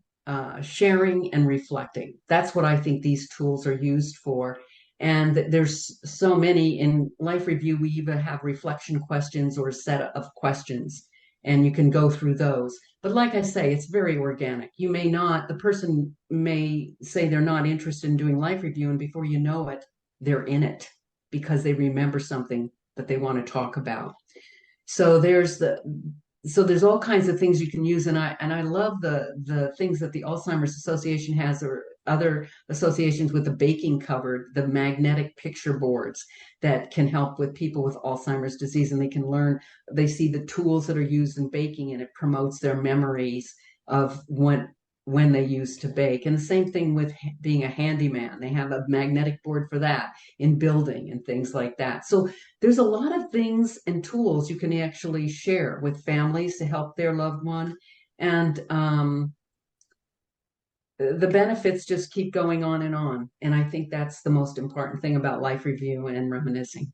sharing, and reflecting. That's what I think these tools are used for. And there's so many. In life review, we even have reflection questions or a set of questions, and you can go through those. But like I say, it's very organic. The person may say they're not interested in doing life review, and before you know it, they're in it because they remember something that they want to talk about. So there's all kinds of things you can use, and I love the things that the Alzheimer's Association has, or other associations, with the baking cupboard, the magnetic picture boards that can help with people with Alzheimer's disease, and they see the tools that are used in baking, and it promotes their memories of when they used to bake. And the same thing with being a handyman. They have a magnetic board for that in building and things like that. So there's a lot of things and tools you can actually share with families to help their loved one. And the benefits just keep going on. And I think that's the most important thing about life review and reminiscing.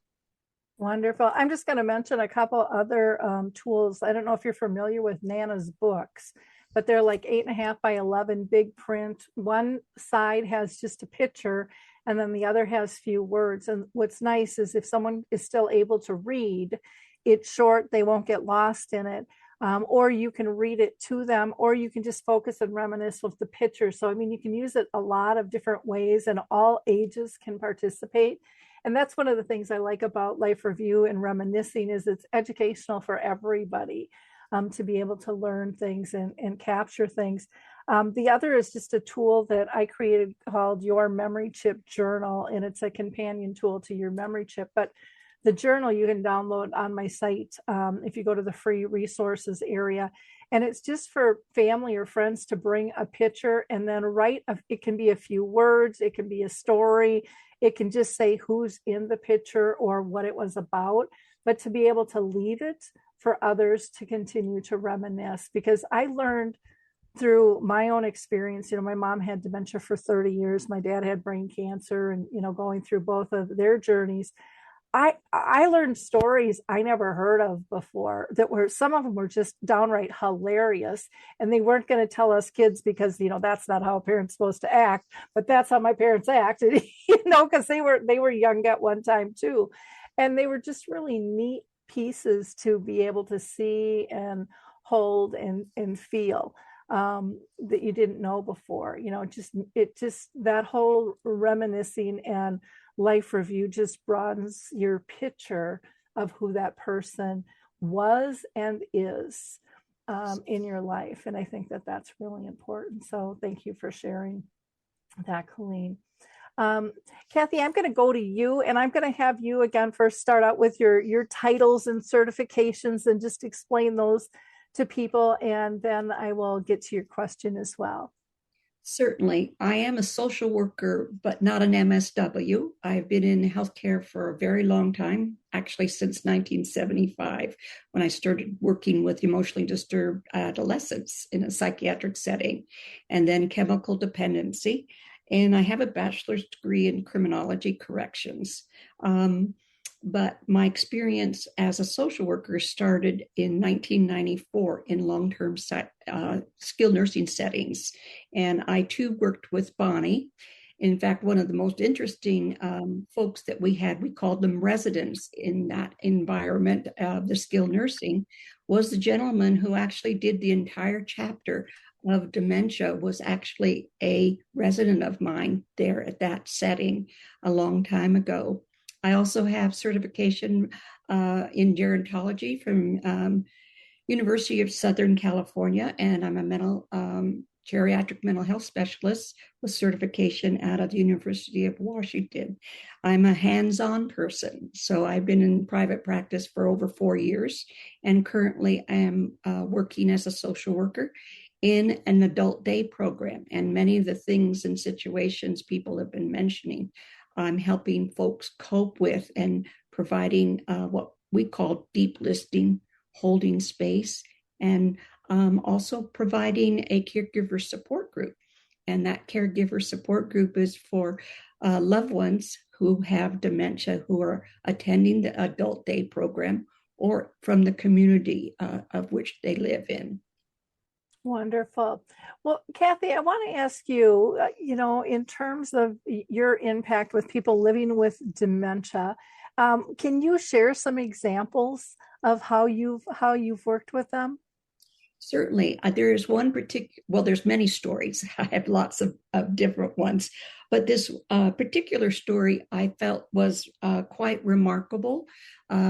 Wonderful. I'm just going to mention a couple other tools. I don't know if you're familiar with Nana's books, but they're like 8.5 by 11 big print. One side has just a picture, and then the other has few words. And what's nice is if someone is still able to read, it's short, they won't get lost in it. Or you can read it to them, or you can just focus and reminisce with the picture. So, I mean, you can use it a lot of different ways, and all ages can participate. And that's one of the things I like about life review and reminiscing, is it's educational for everybody, to be able to learn things and capture things. The other is just a tool that I created called Your Memory Chip Journal, and it's a companion tool to your memory chip. But the journal you can download on my site if you go to the free resources area. And it's just for family or friends to bring a picture and then write. It can be a few words, it can be a story, it can just say who's in the picture or what it was about, but to be able to leave it for others to continue to reminisce. Because I learned through my own experience, my mom had dementia for 30 years, my dad had brain cancer, and, going through both of their journeys, I learned stories I never heard of before that were, some of them were just downright hilarious, and they weren't going to tell us kids because that's not how a parent's supposed to act, but that's how my parents acted, because they were young at one time too, and they were just really neat pieces to be able to see and hold and feel, that you didn't know before. Just that whole reminiscing and life review just broadens your picture of who that person was and is, in your life. And I think that that's really important. So thank you for sharing that, Colleen. Kathy, I'm going to go to you, and I'm going to have you again first start out with your titles and certifications and just explain those to people, and then I will get to your question as well. Certainly. I am a social worker, but not an MSW. I've been in healthcare for a very long time, actually since 1975, when I started working with emotionally disturbed adolescents in a psychiatric setting, and then chemical dependency. And I have a bachelor's degree in criminology corrections. But my experience as a social worker started in 1994 in long-term skilled nursing settings. And I too worked with Bonnie. In fact, one of the most interesting folks that we called them residents in that environment of the skilled nursing, was the gentleman who actually did the entire chapter of dementia, was actually a resident of mine there at that setting a long time ago. I also have certification in gerontology from University of Southern California, and I'm a geriatric mental health specialist with certification out of the University of Washington. I'm a hands-on person, so I've been in private practice for over 4 years, and currently I am working as a social worker in an adult day program. And many of the things and situations people have been mentioning, I'm helping folks cope with and providing what we call deep listening, holding space, and also providing a caregiver support group. And that caregiver support group is for loved ones who have dementia, who are attending the adult day program or from the community of which they live in. Wonderful. Well, Kathy, I want to ask you, in terms of your impact with people living with dementia, can you share some examples of how you've worked with them? Certainly. There is one there's many stories. I have lots of different ones, but this particular story I felt was quite remarkable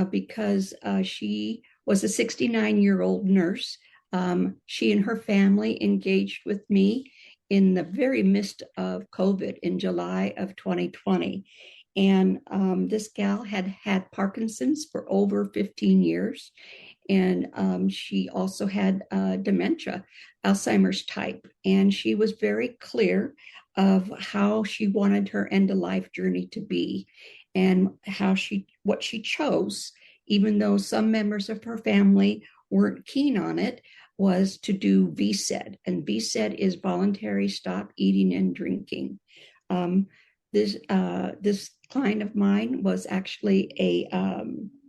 because she was a 69-year-old nurse. She and her family engaged with me in the very midst of COVID in July of 2020. And this gal had Parkinson's for over 15 years. And she also had dementia, Alzheimer's type. And she was very clear of how she wanted her end-of-life journey to be and what she chose, even though some members of her family weren't keen on it, was to do VSED. And VSED is voluntary stop eating and drinking. This client of mine was actually a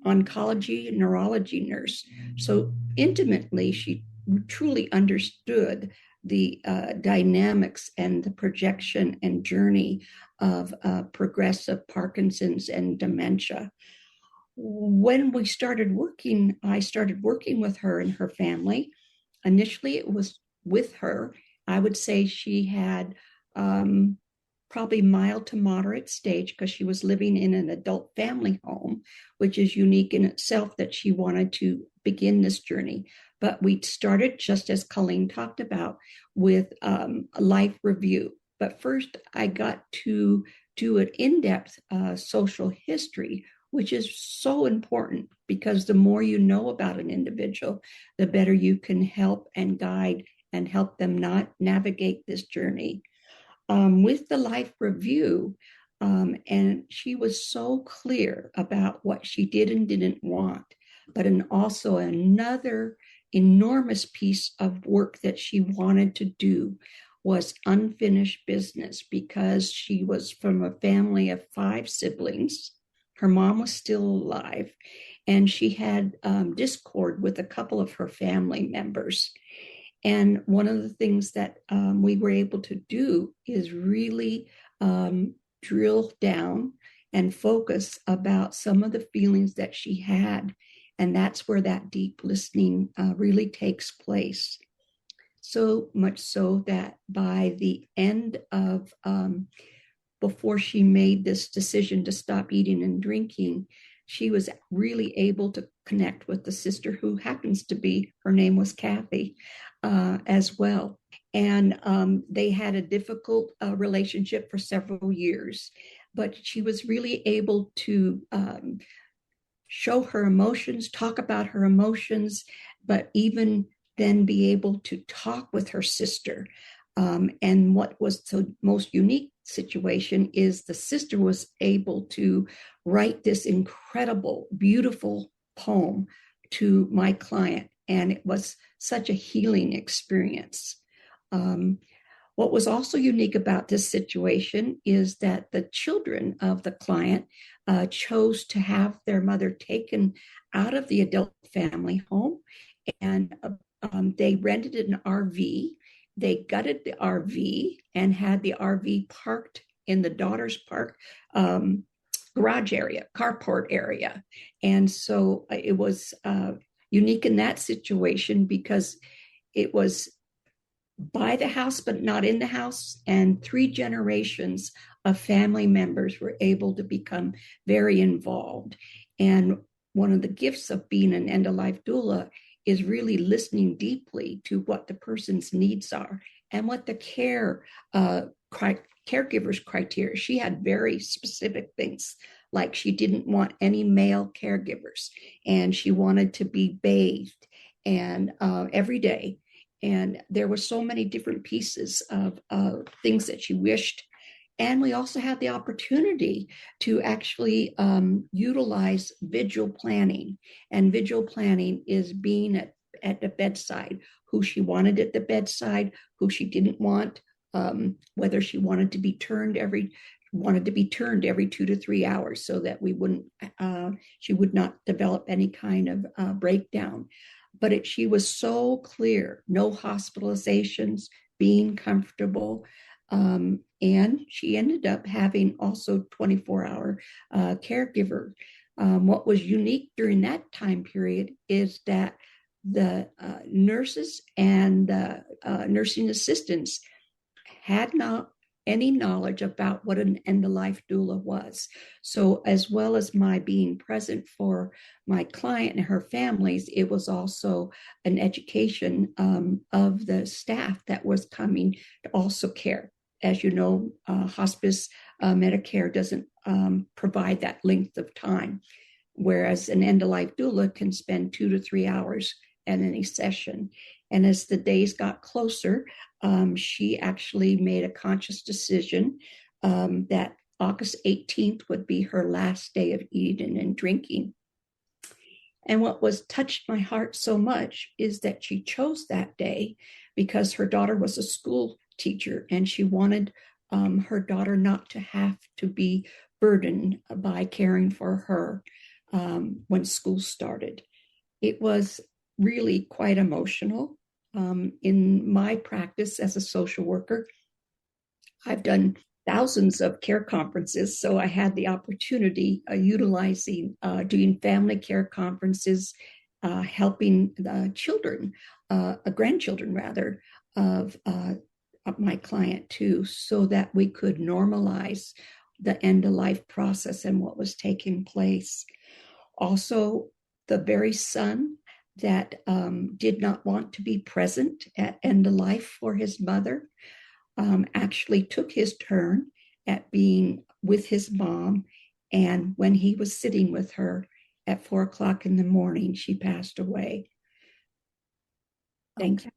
oncology neurology nurse. So intimately, she truly understood the dynamics and the projection and journey of progressive Parkinson's and dementia. When we started working, I started working with her and her family. Initially, it was with her. I would say she had probably mild to moderate stage because she was living in an adult family home, which is unique in itself that she wanted to begin this journey. But we started, just as Colleen talked about, with a life review. But first, I got to do an in-depth social history, which is so important because the more you know about an individual, the better you can help and guide and help them not navigate this journey. With the life review, and she was so clear about what she did and didn't want, but also another enormous piece of work that she wanted to do was unfinished business, because she was from a family of 5 siblings. Her mom was still alive, and she had discord with a couple of her family members. And one of the things that we were able to do is really drill down and focus about some of the feelings that she had. And that's where that deep listening really takes place. So much so that by the end of, before she made this decision to stop eating and drinking, she was really able to connect with the sister who happens to be, her name was Kathy, as well. And they had a difficult relationship for several years, but she was really able to show her emotions, talk about her emotions, but even then be able to talk with her sister. And what was the most unique situation is the sister was able to write this incredible, beautiful poem to my client. And it was such a healing experience. What was also unique about this situation is that the children of the client chose to have their mother taken out of the adult family home, and they rented an RV. They gutted the RV and had the RV parked in the daughter's park garage area, carport area. And so it was unique in that situation because it was by the house, but not in the house. And 3 generations of family members were able to become very involved. And one of the gifts of being an end-of-life doula is really listening deeply to what the person's needs are and what the caregiver's criteria. She had very specific things, like she didn't want any male caregivers, and she wanted to be bathed and every day. And there were so many different pieces of things that she wished. And we also had the opportunity to actually utilize vigil planning. And vigil planning is being at the bedside, who she wanted at the bedside, who she didn't want, whether she wanted to be turned every 2 to 3 hours so that she would not develop any kind of breakdown. But she was so clear, no hospitalizations, being comfortable. And she ended up having also 24-hour caregiver. What was unique during that time period is that the nurses and the nursing assistants had not any knowledge about what an end-of-life doula was. So as well as my being present for my client and her families, it was also an education of the staff that was coming to also care. As you know, hospice Medicare doesn't provide that length of time, whereas an end-of-life doula can spend 2 to 3 hours at any session. And as the days got closer, she actually made a conscious decision that August 18th would be her last day of eating and drinking. And what touched my heart so much is that she chose that day because her daughter was a school teacher, and she wanted her daughter not to have to be burdened by caring for her when school started. It was really quite emotional. In my practice as a social worker, I've done thousands of care conferences, so I had the opportunity utilizing doing family care conferences, helping the children, grandchildren rather, of my client too, so that we could normalize the end-of-life process and what was taking place. Also, the very son that did not want to be present at end-of-life for his mother actually took his turn at being with his mom. And when he was sitting with her at 4 o'clock in the morning, she passed away. Thanks. Okay.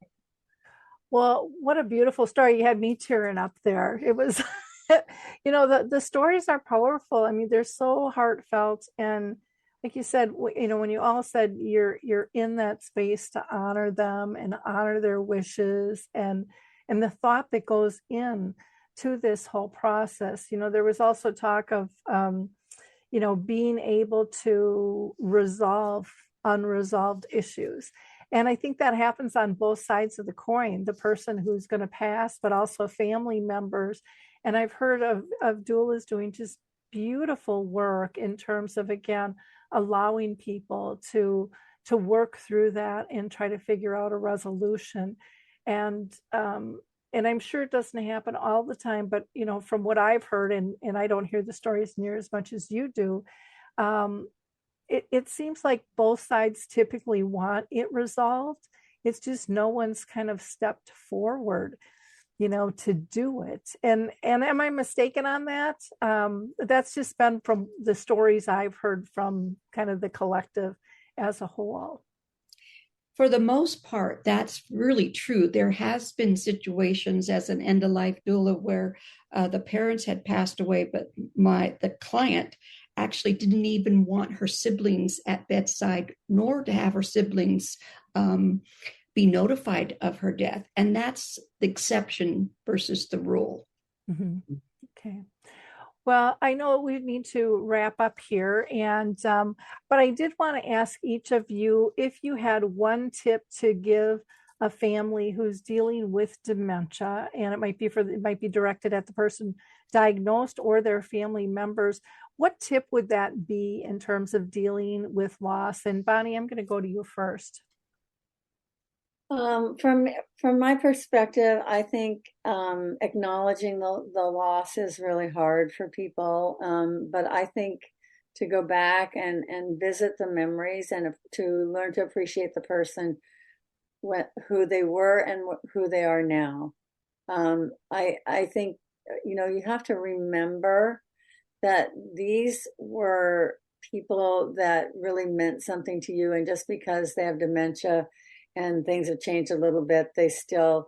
Well, what a beautiful story. You had me tearing up there. It was, the stories are powerful. I mean, they're so heartfelt. And like you said, when you all said you're in that space to honor them and honor their wishes and the thought that goes in to this whole process. There was also talk of, being able to resolve unresolved issues. And I think that happens on both sides of the coin, the person who's going to pass, but also family members. And I've heard of doulas doing just beautiful work in terms of, again, allowing people to work through that and try to figure out a resolution. And I'm sure it doesn't happen all the time, but from what I've heard, and I don't hear the stories near as much as you do, it seems like both sides typically want it resolved. It's just no one's kind of stepped forward, to do it. And am I mistaken on that? That's just been from the stories I've heard from kind of the collective as a whole. For the most part, that's really true. There has been situations as an end-of-life doula where the parents had passed away, but the client actually didn't even want her siblings at bedside, nor to have her siblings be notified of her death. And that's the exception versus the rule. Mm-hmm. Okay. Well, I know we need to wrap up here, but I did want to ask each of you if you had one tip to give a family who's dealing with dementia, and it might be directed at the person diagnosed or their family members. What tip would that be in terms of dealing with loss? And Bonnie, I'm going to go to you first. From my perspective, I think acknowledging the loss is really hard for people. But I think to go back and visit the memories and to learn to appreciate the person, who they were and who they are now. I think, you have to remember that these were people that really meant something to you. And just because they have dementia and things have changed a little bit, they still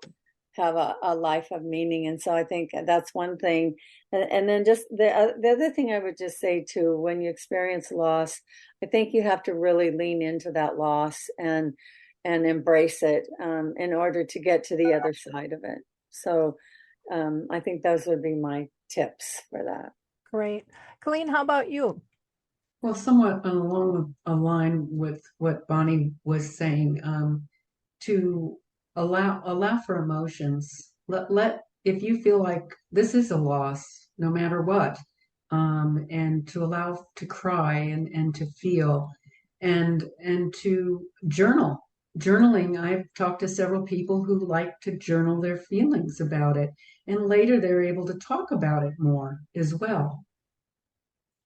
have a life of meaning. And so I think that's one thing. And then just the other thing I would just say too, when you experience loss, I think you have to really lean into that loss and embrace it in order to get to the other side of it. So I think those would be my tips for that. Great. Colleen, how about you? Well, somewhat along a line with what Bonnie was saying, to allow for emotions. Let if you feel like this is a loss, no matter what, and to allow to cry and to feel, and to journal. Journaling, I've talked to several people who like to journal their feelings about it, and later they're able to talk about it more as well.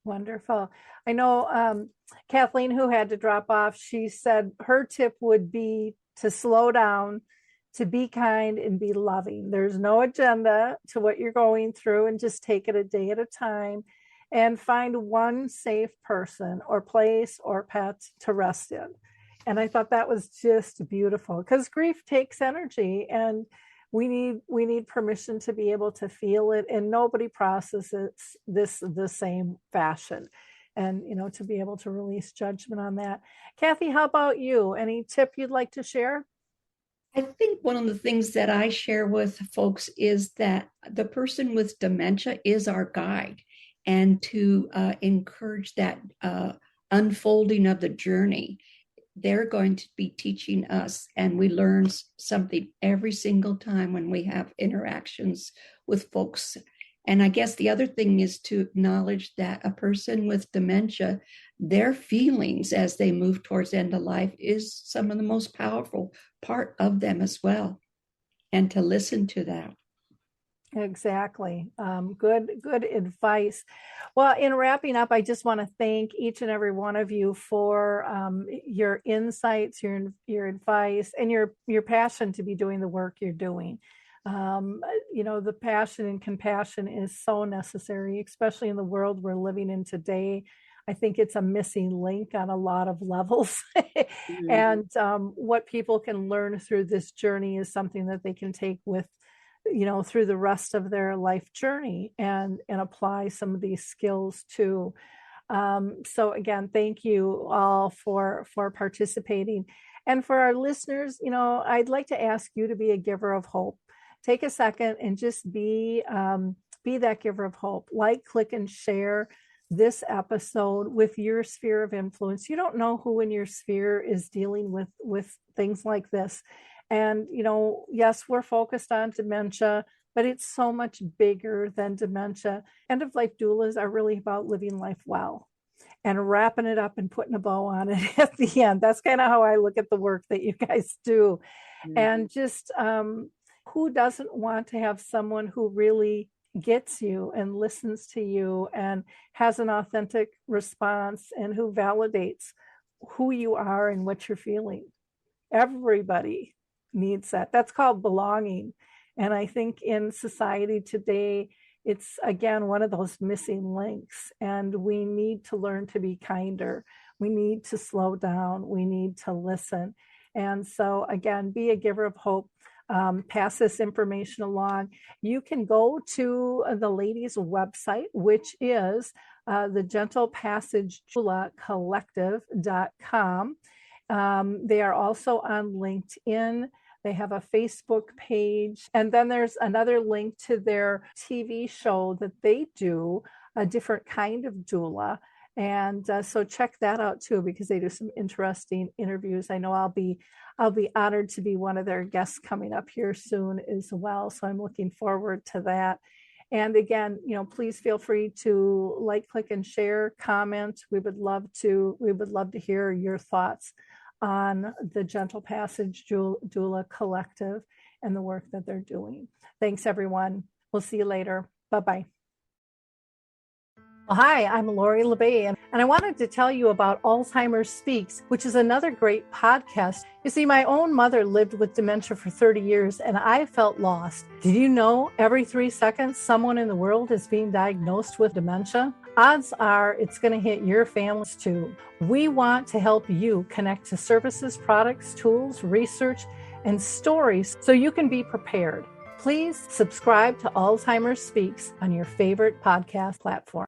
Wonderful. I know Kathleen, who had to drop off, she said her tip would be to slow down, to be kind and be loving. There's no agenda to what you're going through, and just take it a day at a time and find one safe person or place or pet to rest in. And I thought that was just beautiful, because grief takes energy, and we need permission to be able to feel it, and nobody processes this the same fashion. And, to be able to release judgment on that. Kathy, how about you? Any tip you'd like to share? I think one of the things that I share with folks is that the person with dementia is our guide, and to encourage that unfolding of the journey. They're going to be teaching us, and we learn something every single time when we have interactions with folks. And I guess the other thing is to acknowledge that a person with dementia, their feelings as they move towards end of life is some of the most powerful part of them as well, and to listen to that. Exactly. Good advice. Well, in wrapping up, I just want to thank each and every one of you for your insights, your advice, and your passion to be doing the work you're doing. The passion and compassion is so necessary, especially in the world we're living in today. I think it's a missing link on a lot of levels. Mm-hmm. And what people can learn through this journey is something that they can take with through the rest of their life journey and apply some of these skills too. So again, thank you all for participating. And for our listeners, I'd like to ask you to be a giver of hope. Take a second and just be that giver of hope. Like, click, and share this episode with your sphere of influence. You don't know who in your sphere is dealing with things like this. And, yes, we're focused on dementia, but it's so much bigger than dementia. End-of-life doulas are really about living life well and wrapping it up and putting a bow on it at the end. That's kind of how I look at the work that you guys do. Mm-hmm. And just who doesn't want to have someone who really gets you and listens to you and has an authentic response and who validates who you are and what you're feeling? Everybody needs that. That's called belonging. And I think in society today, it's, again, one of those missing links. And we need to learn to be kinder. We need to slow down. We need to listen. And so, again, be a giver of hope. Pass this information along. You can go to the ladies' website, which is the Gentle Passage Doula Collective.com. They are also on LinkedIn. They have a Facebook page. And then there's another link to their TV show that they do, a different kind of doula. And so check that out too, because they do some interesting interviews. I know I'll be honored to be one of their guests coming up here soon as well. So I'm looking forward to that. And again, please feel free to like, click, and share, comment. We would love to hear your thoughts on the Gentle Passage Doula Collective and the work that they're doing. Thanks, everyone. We'll see you later. Bye-bye. Well, hi, I'm Lori LeBay, and I wanted to tell you about Alzheimer's Speaks, which is another great podcast. You see, my own mother lived with dementia for 30 years, and I felt lost. Did you know every 3 seconds someone in the world is being diagnosed with dementia? Odds are it's going to hit your families too. We want to help you connect to services, products, tools, research, and stories so you can be prepared. Please subscribe to Alzheimer's Speaks on your favorite podcast platform.